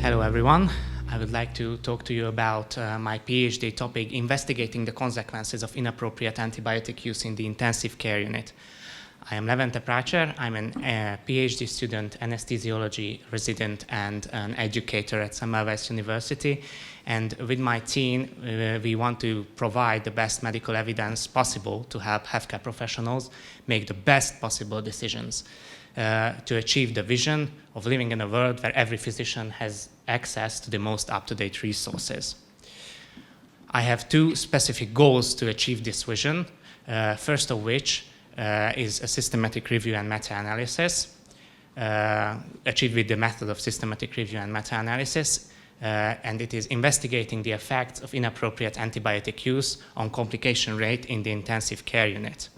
Hello everyone. I would like to talk to you about my PhD topic, investigating the consequences of inappropriate antibiotic use in the intensive care unit. I am Levente Prácser. I'm a PhD student, anesthesiology resident, and an educator at Semmelweis University. And with my team, we want to provide the best medical evidence possible to help healthcare professionals make the best possible decisions to achieve the vision of living in a world where every physician has access to the most up-to-date resources. I have two specific goals to achieve this vision, first of which is a systematic review and meta-analysis, achieved with the method of systematic review and meta-analysis, and it is investigating the effects of inappropriate antibiotic use on complication rate in the intensive care unit.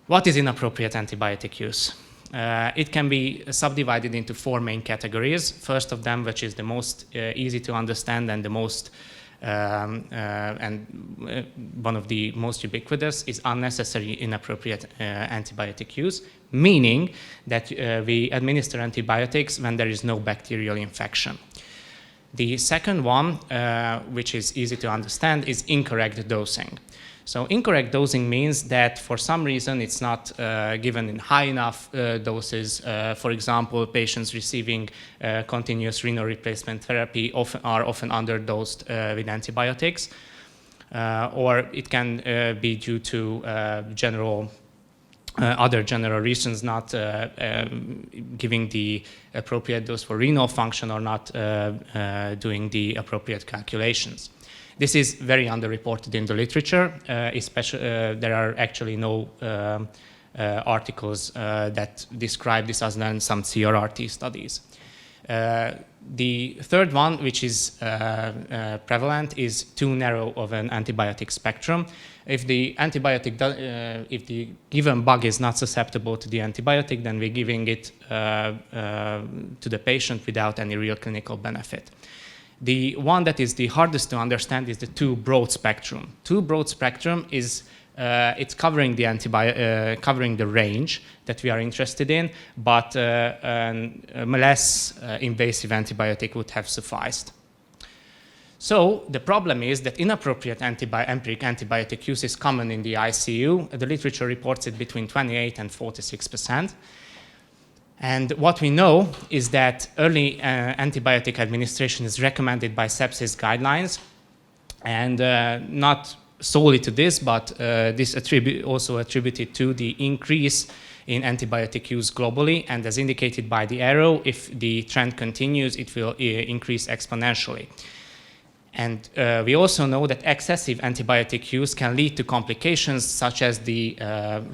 What is inappropriate antibiotic use? It can be subdivided into four main categories. First of them, which is the most easy to understand and the most one of the most ubiquitous, is unnecessary inappropriate antibiotic use, meaning that we administer antibiotics when there is no bacterial infection. The second one, which is easy to understand, is incorrect dosing. So incorrect dosing means that for some reason it's not given in high enough doses. For example, patients receiving continuous renal replacement therapy are often underdosed with antibiotics, or it can be due to other general reasons, not giving the appropriate dose for renal function or not doing the appropriate calculations. This is very underreported in the literature, especially there are actually no articles that describe this other than some CRRT studies. The third one, which is prevalent, is too narrow of an antibiotic spectrum. If the if the given bug is not susceptible to the antibiotic, then we're giving it to the patient without any real clinical benefit. The one that is the hardest to understand is the too broad spectrum. Too broad spectrum is it's covering the covering the range that we are interested in, but a less invasive antibiotic would have sufficed. So the problem is that inappropriate empiric antibiotic use is common in the ICU. The literature reports it between 28 and 46%. And what we know is that early antibiotic administration is recommended by sepsis guidelines, and not solely to this, but this also attributed to the increase in antibiotic use globally, and as indicated by the arrow, if the trend continues, it will increase exponentially. And we also know that excessive antibiotic use can lead to complications such as the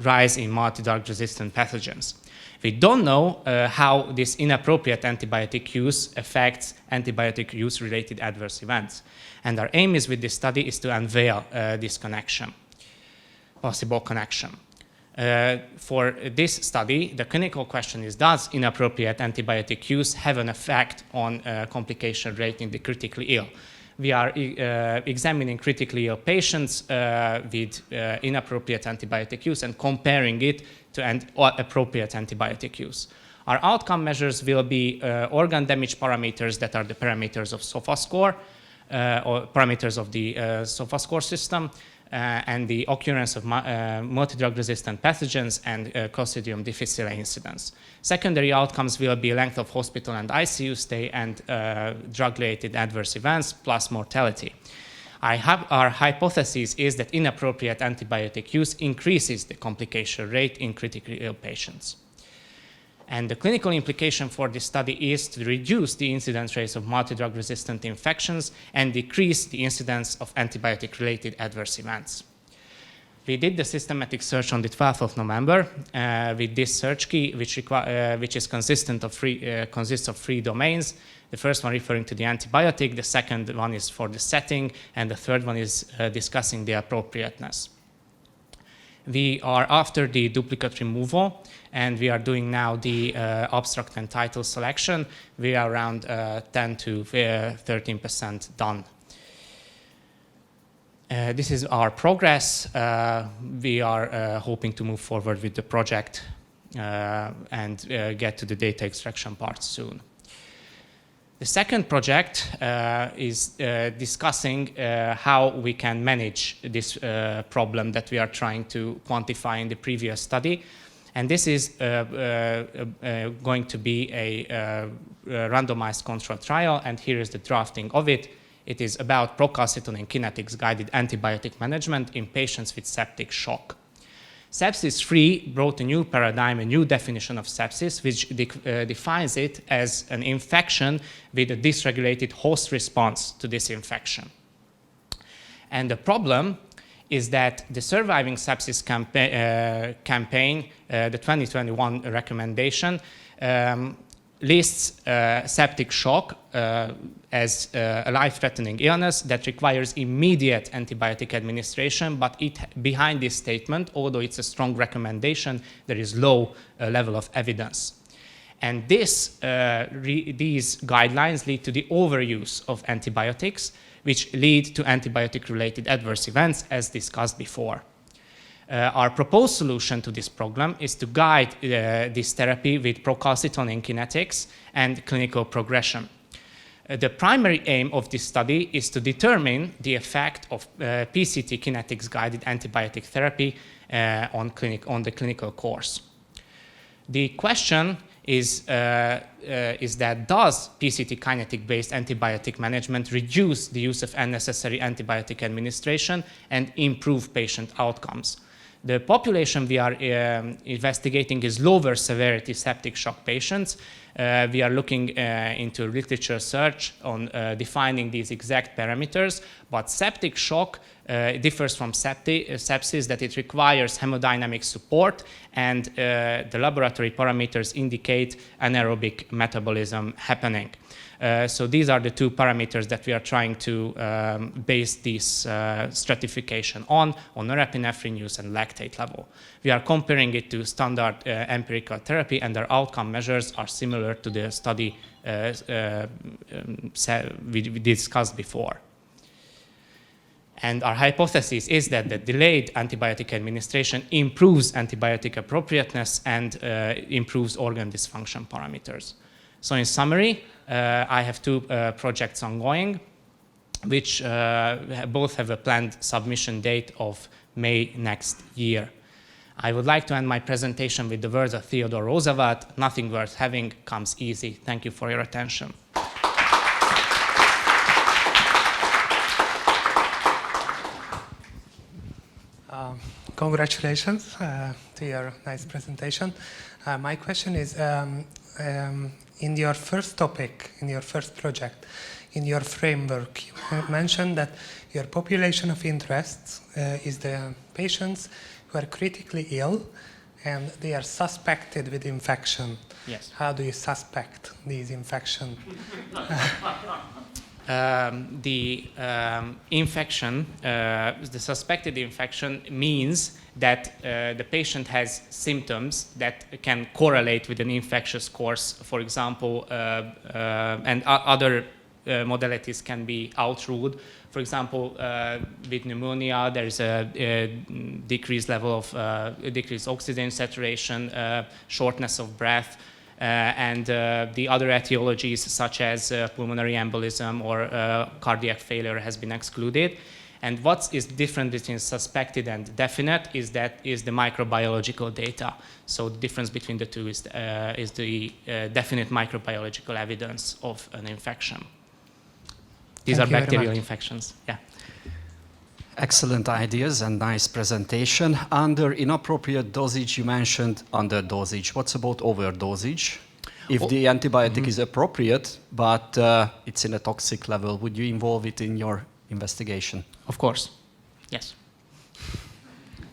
rise in multi-drug resistant pathogens. We don't know how this inappropriate antibiotic use affects antibiotic use-related adverse events. And our aim with this study is to unveil this possible connection. For this study, the clinical question is, does inappropriate antibiotic use have an effect on complication rate in the critically ill? We are examining critically ill patients with inappropriate antibiotic use and comparing it to appropriate antibiotic use. Our outcome measures will be organ damage parameters that are the parameters of SOFA score, or parameters of the SOFA score system, and the occurrence of multi-drug resistant pathogens and Clostridium difficile incidence. Secondary outcomes will be length of hospital and ICU stay and drug-related adverse events plus mortality. Our hypothesis is that inappropriate antibiotic use increases the complication rate in critically ill patients. And the clinical implication for this study is to reduce the incidence rates of multi-drug resistant infections and decrease the incidence of antibiotic-related adverse events. We did the systematic search on the 12th of November with this search key, which is consists of three domains. The first one referring to the antibiotic, the second one is for the setting, and the third one is discussing the appropriateness. We are after the duplicate removal, and we are doing now the abstract and title selection. We are around 10 to 13% done. This is our progress. We are hoping to move forward with the project and get to the data extraction part soon. The second project is discussing how we can manage this problem that we are trying to quantify in the previous study. And this is going to be a randomized control trial, and here is the drafting of it. It is about procalcitonin kinetics-guided antibiotic management in patients with septic shock. Sepsis-free brought a new paradigm, a new definition of sepsis, which defines it as an infection with a dysregulated host response to this infection. And the problem is that the Surviving Sepsis campaign, the 2021 recommendation, lists septic shock as a life-threatening illness that requires immediate antibiotic administration, but behind this statement, although it's a strong recommendation, there is low level of evidence. And these guidelines lead to the overuse of antibiotics, which lead to antibiotic-related adverse events, as discussed before. Our proposed solution to this problem is to guide this therapy with procalcitonin kinetics and clinical progression. The primary aim of this study is to determine the effect of PCT kinetics-guided antibiotic therapy on the clinical course. The question is that does PCT kinetic-based antibiotic management reduce the use of unnecessary antibiotic administration and improve patient outcomes? The population we are investigating is lower severity septic shock patients. We are looking into literature search on defining these exact parameters, but septic shock differs from sepsis that it requires hemodynamic support, and the laboratory parameters indicate anaerobic metabolism happening. So these are the two parameters that we are trying to base this stratification on norepinephrine use and lactate level. We are comparing it to standard empirical therapy, and their outcome measures are similar to the study we discussed before. And our hypothesis is that the delayed antibiotic administration improves antibiotic appropriateness and improves organ dysfunction parameters. So in summary, I have two projects ongoing, which both have a planned submission date of May next year. I would like to end my presentation with the words of Theodore Roosevelt: "Nothing worth having comes easy." Thank you for your attention. Congratulations to your nice presentation. My question is, in your first topic, in your first project, in your framework, you mentioned that your population of interest is the patients who are critically ill and they are suspected with infection. Yes. How do you suspect these infections? The suspected infection means that the patient has symptoms that can correlate with an infectious course, for example, and other modalities can be outruled. For example, with pneumonia, there is a decreased level of decreased oxygen saturation, shortness of breath, and the other etiologies such as pulmonary embolism or cardiac failure has been excluded. And what is different between suspected and definite is the microbiological data. So the difference between the two is the definite microbiological evidence of an infection. These are bacterial infections. Yeah. Excellent ideas and nice presentation. Under inappropriate dosage, you mentioned underdosage. What's about overdosage? If the antibiotic is appropriate, but it's in a toxic level, would you involve it in your investigation? Of course. Yes.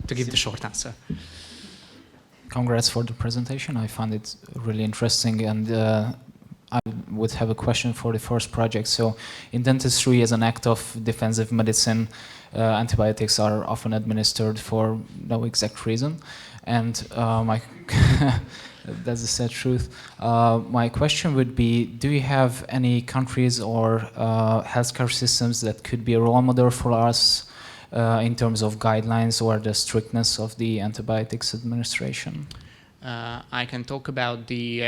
To give the short answer. Congrats for the presentation. I found it really interesting, and I would have a question for the first project. So in dentistry, as an act of defensive medicine, antibiotics are often administered for no exact reason. And that's the sad truth. My question would be, do you have any countries or healthcare systems that could be a role model for us in terms of guidelines or the strictness of the antibiotics administration? I can talk about the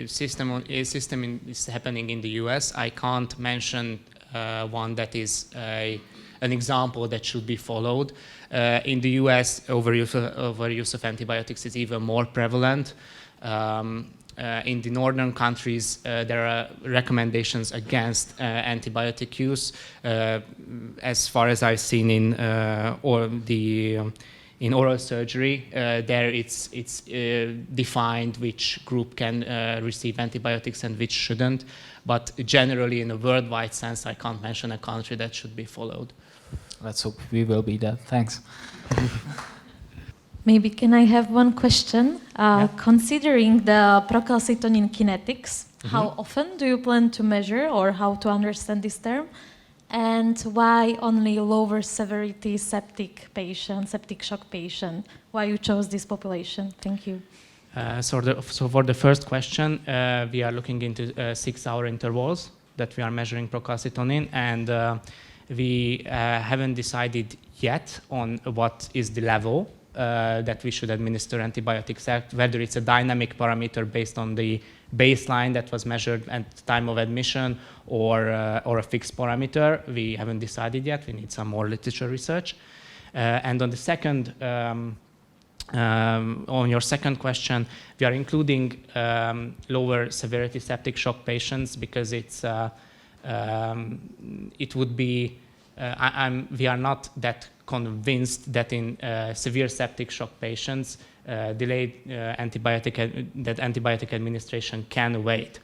system is happening in the US. I can't mention one that is an example that should be followed. In the US, overuse of antibiotics is even more prevalent. In the northern countries, there are recommendations against antibiotic use. As far as I've seen in oral surgery, there it's defined which group can receive antibiotics and which shouldn't. But generally, in a worldwide sense, I can't mention a country that should be followed. Let's hope we will be that. Thanks. Maybe can I have one question? Considering the procalcitonin kinetics, how often do you plan to measure or how to understand this term? And why only lower severity septic shock patient? Why you chose this population? Thank you. So for the first question, we are looking into 6-hour intervals that we are measuring procalcitonin, and we haven't decided yet on what is the level that we should administer antibiotics at, whether it's a dynamic parameter based on the baseline that was measured at the time of admission or a fixed parameter. We haven't decided yet. We need some more literature research. And on the second, on your second question, we are including lower severity septic shock patients because it's it would be we are not that convinced that in severe septic shock patients delayed antibiotic administration can wait.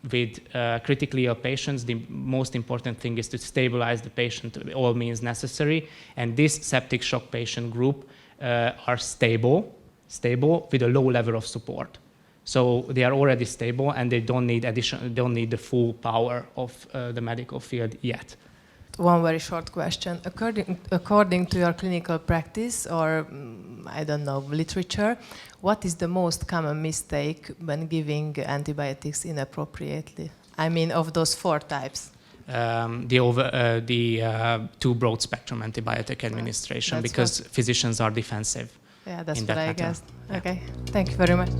With critically ill patients, the most important thing is to stabilize the patient by all means necessary, and this septic shock patient group are stable with a low level of support. So they are already stable and they don't need the full power of the medical field yet. One very short question. According to your clinical practice or, I don't know, literature, what is the most common mistake when giving antibiotics inappropriately? I mean, of those 4 types. The too broad spectrum antibiotic administration, because physicians are defensive. Yeah, that's in what that I matter. guessed. Okay, thank you very much.